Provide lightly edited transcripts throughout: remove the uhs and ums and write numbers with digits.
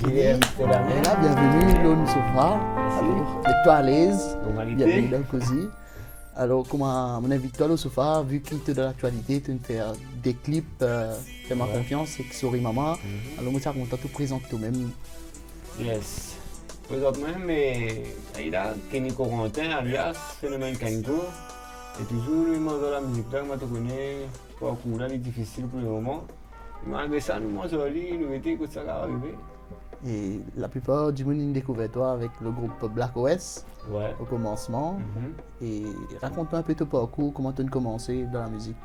Guillaume, c'est la Et là, bienvenue, Lone Sofra. Alors, mets-toi à l'aise. Normalité. Bienvenue dans le COSI. Alors, comment mon invité Lone Sofra, vu qu'il est dans l'actualité, tu fais des clips, fais-moi confiance, et que Sorry Maman. Alors, moi, je suis content de te présenter toi-même. Yes. Présentement, mais il a Kenny Corentin, alias Phénomène Kaniko. Et toujours le monde de la musique là, moi, tu connais, pour coup, là, il est difficile pour le moment. Malgré ça, nous, moi, nous étions que ça va arriver. Et la plupart du monde a découvert toi avec le groupe Black OS Ouais. au commencement. Et raconte-moi un peu ton parcours, comment tu as commencé dans la musique.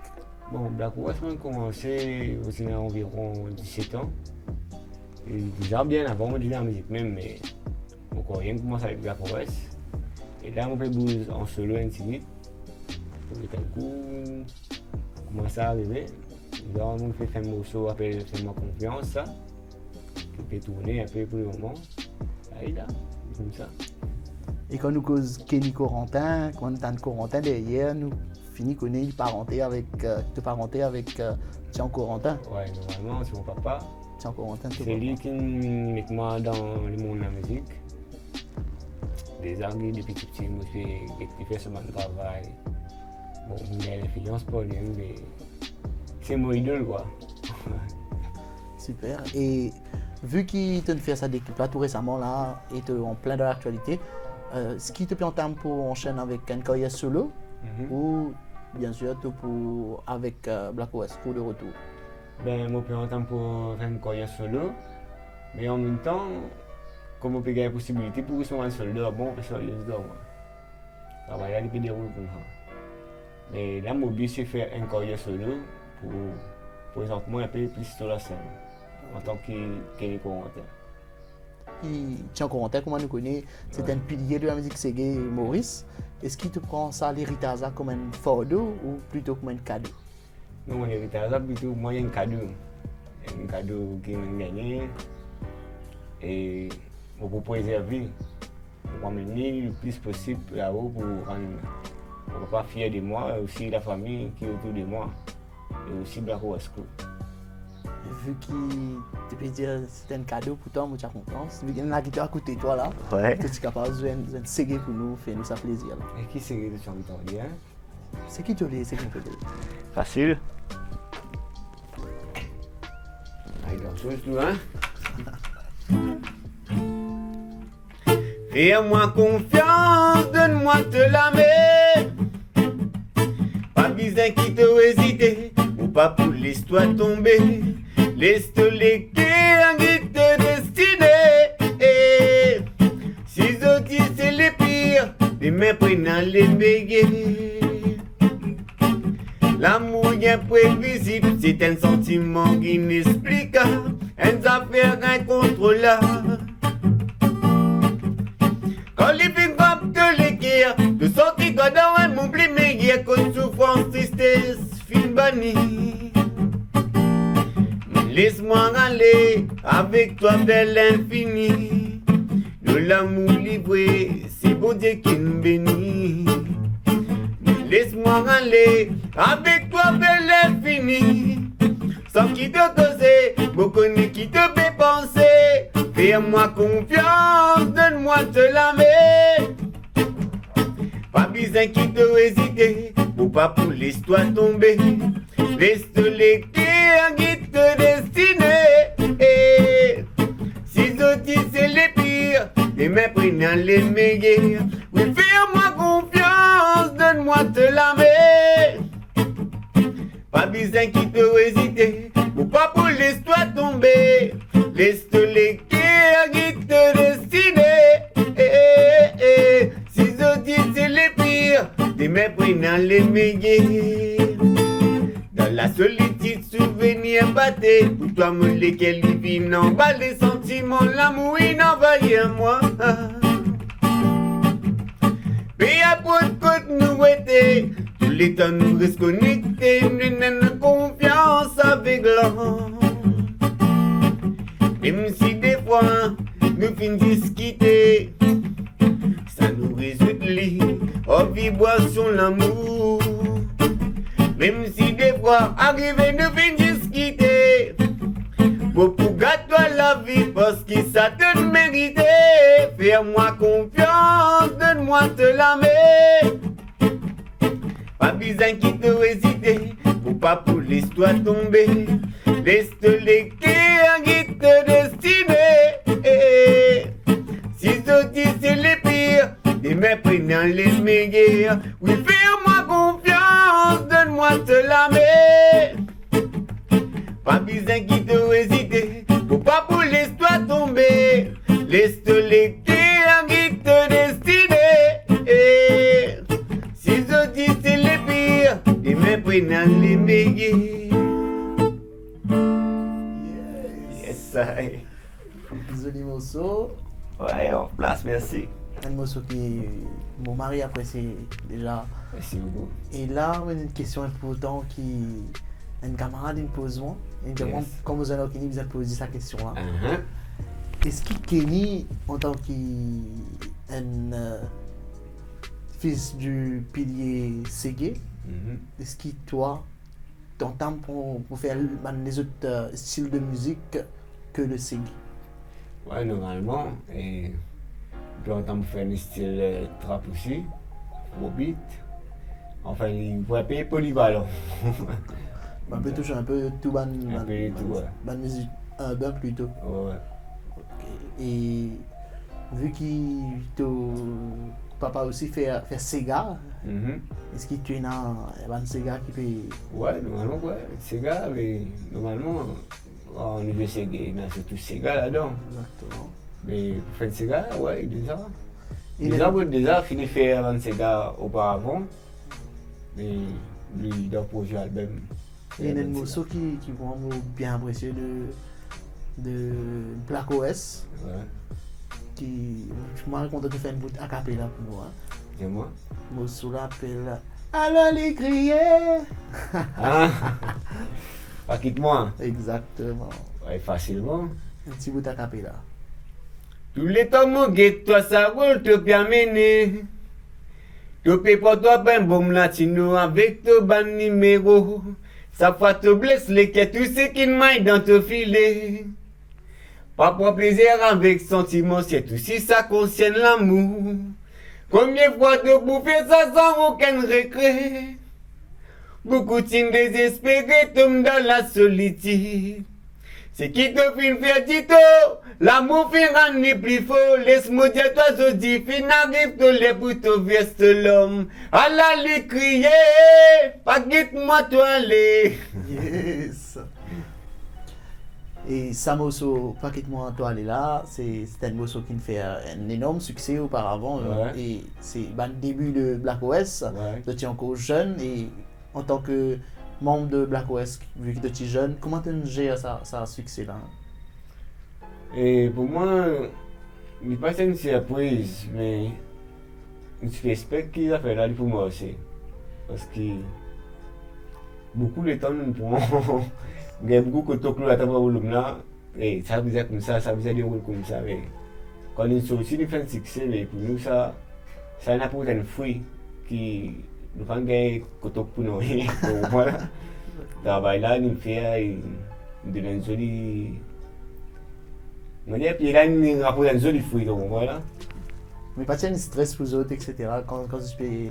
Bon, Black West, on a commencé aussi à environ 17 ans. Et déjà bien avant, moi, je la musique même, mais encore rien commencé avec Black West. Et là, on fait bouge en solo ainsi de suite. Et d'un coup, commence à arriver. Là, on fait un morceau après Fais-moi confiance, ça. Qui peut tourner un peu pour le moment. Là, comme ça. Et quand nous cause Kenny Corentin, quand on a Corentin derrière, nous finit connaître parenté avec Tian Corentin. Ouais, normalement, c'est mon papa. Tian Corentin, C'est lui qui met moi dans le monde de la musique. Des années depuis tout petit, moi, je fais ce travail. Bon, il a l'influence pour lui, mais c'est mon idole, quoi. Super. Et vu qu'il te fait ça d'équipe là tout récemment là, et tu es en plein de l'actualité, ce qui te plaît en termes pour enchaîner avec une carrière solo ou bien sûr avec Black OS pour le retour? Ben, moi, je suis pour faire une carrière solo, mais en même temps, comme on peut gagner la possibilité pour que un soldat, bon, c'est sérieux, moi. Ça va y aller des déroule comme ça. Mais là, mon but, c'est faire une carrière solo pour présentement un peu plus sur la scène, en tant que Corentin. Et Tian Corentin, comme on le connaît, c'est un pilier de la musique Ségué Maurice. Est-ce qu'il te prend ça, l'héritage, comme un fardeau ou plutôt comme un cadeau? Non, mon héritage, plutôt, moi, il y a un cadeau. Un cadeau qui m'a gagné. Et pour préserver, pour m'amener le plus possible là-haut pour rendre mon papa fier de moi, et aussi la famille qui est autour de moi, et aussi Black West Crew. Vu qu'il te peut dire c'est un cadeau pour toi, moi j'ai confiance. Vu qu'il y en a qui t'ont à côté de toi là, Ouais. tu es capable de séguer pour nous, faire nous ça plaisir. Là. Et qui c'est que tu as envie de dire? C'est qui te l'est, c'est qui te l'est. Facile. Allez, dans chose tout, hein? Fais-moi confiance, donne-moi de la main. Pas besoin qui te hésiter, ou pas pour l'histoire tomber. Laisse-te les qui te destiner. Si autres c'est les pires, les mains prennent les béguer. L'amour est imprévisible, c'est un sentiment inexplicable, une affaire incontrôlable. Quand les filles frappent de l'équerre, de sortir quand dans un monde plus meilleur, cause souffrance, tristesse, fin banni. Laisse-moi aller avec toi vers l'infini. De l'amour livré, c'est bon Dieu qui nous bénit. Laisse-moi aller avec toi vers l'infini. Sans qui te causer, beaucoup qui te fait penser. Fais-moi confiance, donne-moi de la main. Pas besoin qui te hésiter, ou pas pour l'histoire tomber. Laisse-te les qui te destiner. Si autres c'est les pires, les mains prennent les meilleurs. Oui, fais-moi confiance, donne-moi de la main. Pas besoin qui te hésiter, ou pas pour l'histoire tomber. Laisse-te les qui te destiner. Si autres c'est les pires, les mains prennent les meilleurs. Dans la solitude, souvenir batté. Pour toi, me lesquels vivent en bas, les sentiments, l'amour, il envahit moi. Mais après côte nous était, tous les temps nous restons connectés, nous n'avons confiance avec l'homme. Même si des fois, nous finissons quitter, ça nous résout en vibration l'amour. Même si des fois, arrivé nous finissons quitter, Beaucoup gâte-toi la vie parce que ça te mérite. Fais-moi confiance, donne-moi te la main. Pas besoin qui te hésiter, pour pas pour l'histoire tomber. Laisse-te les qui te destiner. Si je dis c'est les pires, des mets prenant les meilleurs. Oui, fais-moi confiance, donne-moi te la main. Pas besoin qui te hésiter, pour pas pour l'histoire tomber. Laisse-te les qui te destiner. Si je dis c'est les pires, des mets prenant les meilleurs. Yes, I. Joli morceau. Ouais, en place, merci. Un morceau qui mon mari apprécie déjà. Merci beaucoup. Et là, une question importante qui un camarade me pose moi. Et demande quand vous allez au Kenya, vous allez poser sa question là. Est-ce que Kenny, en tant qu'un fils du pilier Ségué, est-ce que toi, ton temps pour faire les autres styles de musique que le Ségué? Ouais, normalement, et je dois faire un style trap aussi, au beat. Enfin, il faut payer polyvalent. On peut toucher un peu tout ban musique urbain plutôt. Ouais. Okay. Et vu que ton papa aussi fait Sega, est-ce que tu es dans un Sega qui peut... Ouais, normalement, ouais. Sega, mais normalement, on est de Sega, mais c'est tout Sega là-dedans. Exactement. Mais pour faire Sega, ouais, déjà fini de faire un Sega auparavant. Mais lui, il a posé l'album. Il y a un morceau qui vont bien apprécier de Black OS. Ouais. Qui, je me content de faire une bout a cappella pour moi. Et moi? Le morceau l'appelle Alors les crier. Ah, pas quitte-moi. Exactement. Ouais, facilement. Un petit bout a cappella. Tous les temps, mon guet, toi, ça roule, te bien mené. Tu peux pas toi, ben bon latino avec ton ban numéro. Ça fois te blesse les quêtes, tout ce qui m'aille dans te filet. Pas pour plaisir avec sentiment, c'est aussi ça concerne l'amour. Combien de fois te bouffer ça sans aucun regret. Beaucoup de signes désespérés tombent dans la solitude. C'est qui te fait faire tito, l'amour fait rendre plus faux. Laisse-moi dire toi je dis, fin arrive tous les bouteaux veste l'homme. Allah lui crier, pas quitte-moi toi aller. Yes. Et ça morceau, pas quitte-moi toi aller là, c'est un morceau qui me fait un énorme succès auparavant. Ouais. Et c'est le début de Black OS. Ouais. Je suis encore jeune et en tant que membre de Black OS, vu que tu es jeune, comment tu gères ça succès là? Et pour moi, il n'est pas une surprise, mais je respecte qu'il a fait là pour moi aussi. Parce que beaucoup de temps nous prenons, il y a beaucoup de temps que nous avons là, et ça veut dire comme ça des rôles comme ça. Mais quand une sortie de fin de succès, mais pour nous, ça n'a pas un fruit qui nous fait gagner pour nous. Donc voilà, travail là, nous fait une jolie. Puis là, il rapporte un joli fruit, donc voilà. Mais pas de stress pour les autres, etc. Quand tu peux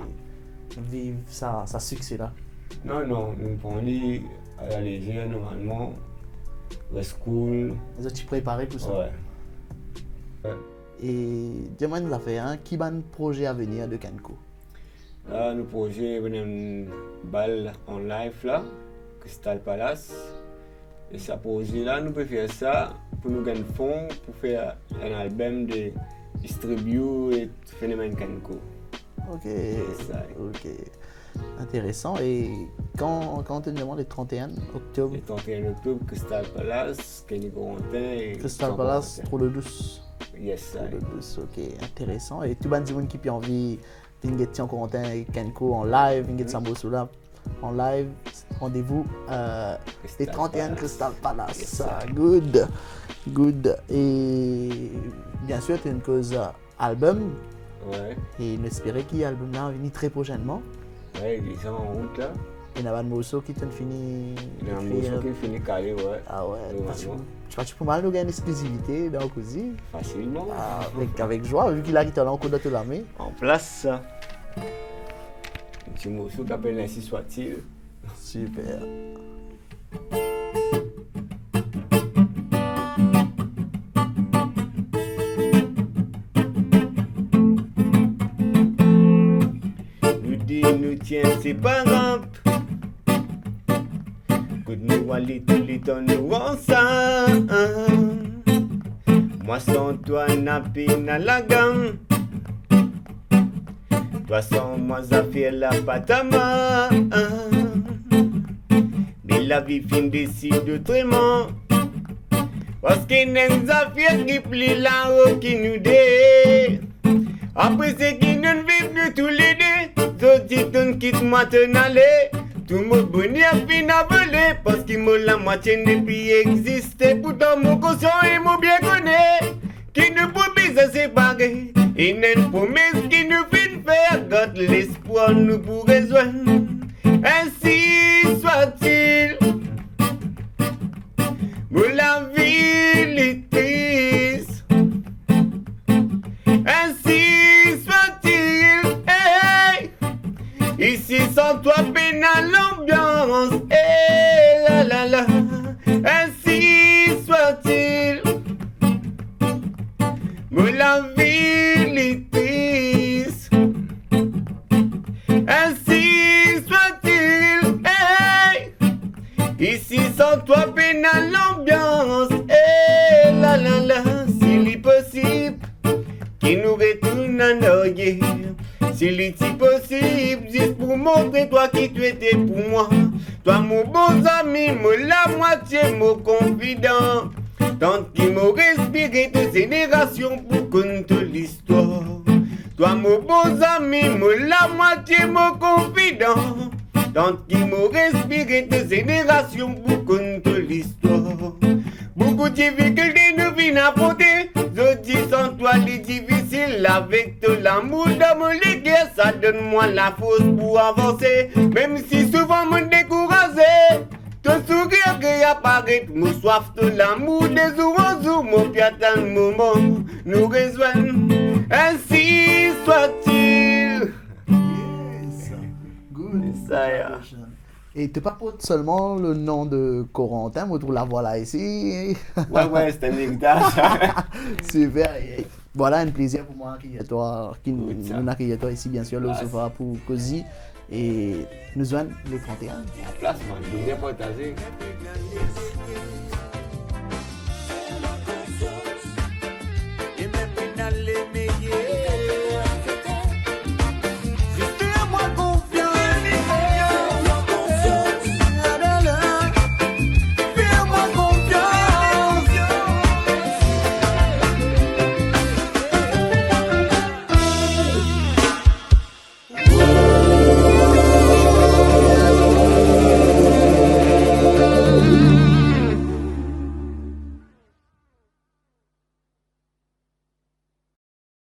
vivre ça succès là. Non, nous prenons à la légère normalement. Reste cool. Les autres, tu préparé pour ça. Ouais. Et dis-moi une affaire, qui a un projet à venir de Kenko? Là, nos projets venaient une balle en live là, Crystal Palace. Et ça projet là, nous pouvons faire ça pour nous gagner fonds pour faire un album de distribue et phénomène Kenko. Ok. Ça. Ok. Intéressant. Et quand tu demandes le 31 octobre? Le 31 octobre, Crystal Palace, Kenny Corentin et Crystal Palace, trop le douce. Yes, ça. Trop le douce, ok. Intéressant. Et tout le monde qui a envie de Corentin et Kenko en live, de Samboso là en live, rendez-vous les 31 Crystal Palace. Yes, Good. Et bien sûr, c'est une cause album. Ouais. Et on espérait qu'il y ait album là venir très prochainement. Ouais, il est en route là. Il y a un morceau qui t'a fini. Il y a un morceau qui finit carré, ouais. Ah ouais. Normalement. Tu peux mal nous gagner une exclusivité dans Cozy. Facilement. Ah, avec joie, vu qu'il a quitté l'encore de toute la main. En place, ça. Un petit morceau qui s'appelle Ainsi soit-il. Super. Nous tiens, c'est pas grave. Que nous aller tous les temps nous ensemble. Moi sans toi n'a peine à la gamme. Toi sans moi ça fait la patama. Mais la vie fin décide autrement. Parce qu'il y a des affaires qui plient là-haut qui nous dé. Après c'est qui nous vivent tous les deux. Zoti quitte moi t'en aller. Tout mon bonheur fin à voler. Parce qu'il m'a la moitié depuis exister. Pourtant mon conscient et mon bien connaît. Qui ne peut pas se séparer. Et une promesse qui nous fait faire. Garde l'espoir nous pourrait joindre. Ainsi soit-il. Pour la vie les triste. Ainsi soit-il. Hey. Ici sans toi peine à l'ambiance. Hey, la la la. Ainsi soit-il. Pour la vie les triste. Ainsi soit-il. Hey. Ici sans toi peine à l'ambiance. Hey, la la la. S'il est possible qu'il nous retourne en arrière. S'il est possible juste pour montrer toi qui tu étais pour moi. Toi mon bon ami, moi la moitié, mon confident. Tant qu'il m'a respiré de génération pour compter l'histoire. Toi mon bon ami, moi la moitié, mon confident. Tant qu'il m'a respiré de génération pour compter l'histoire. Beaucoup de difficultés nous viennent apporter. Je dis sans toi les difficiles. Avec tout l'amour de mon légué, ça donne moi la force pour avancer. Même si souvent me découragé. Ton sourire qui apparaît, mon soif de l'amour des jours en jour, mon pied attend le moment, nous rejoignent. Ainsi soit-il. Yes. Good. Ça, yeah. Et tu pas seulement le nom de Corentin, mais tu la voilà ici. Ouais, c'est un héritage. Super. Et voilà, un plaisir pour moi nous accueillir toi ici, bien sûr, le sofa pour Cozy. Et nous joignent les 31. La place, man, je viens partager.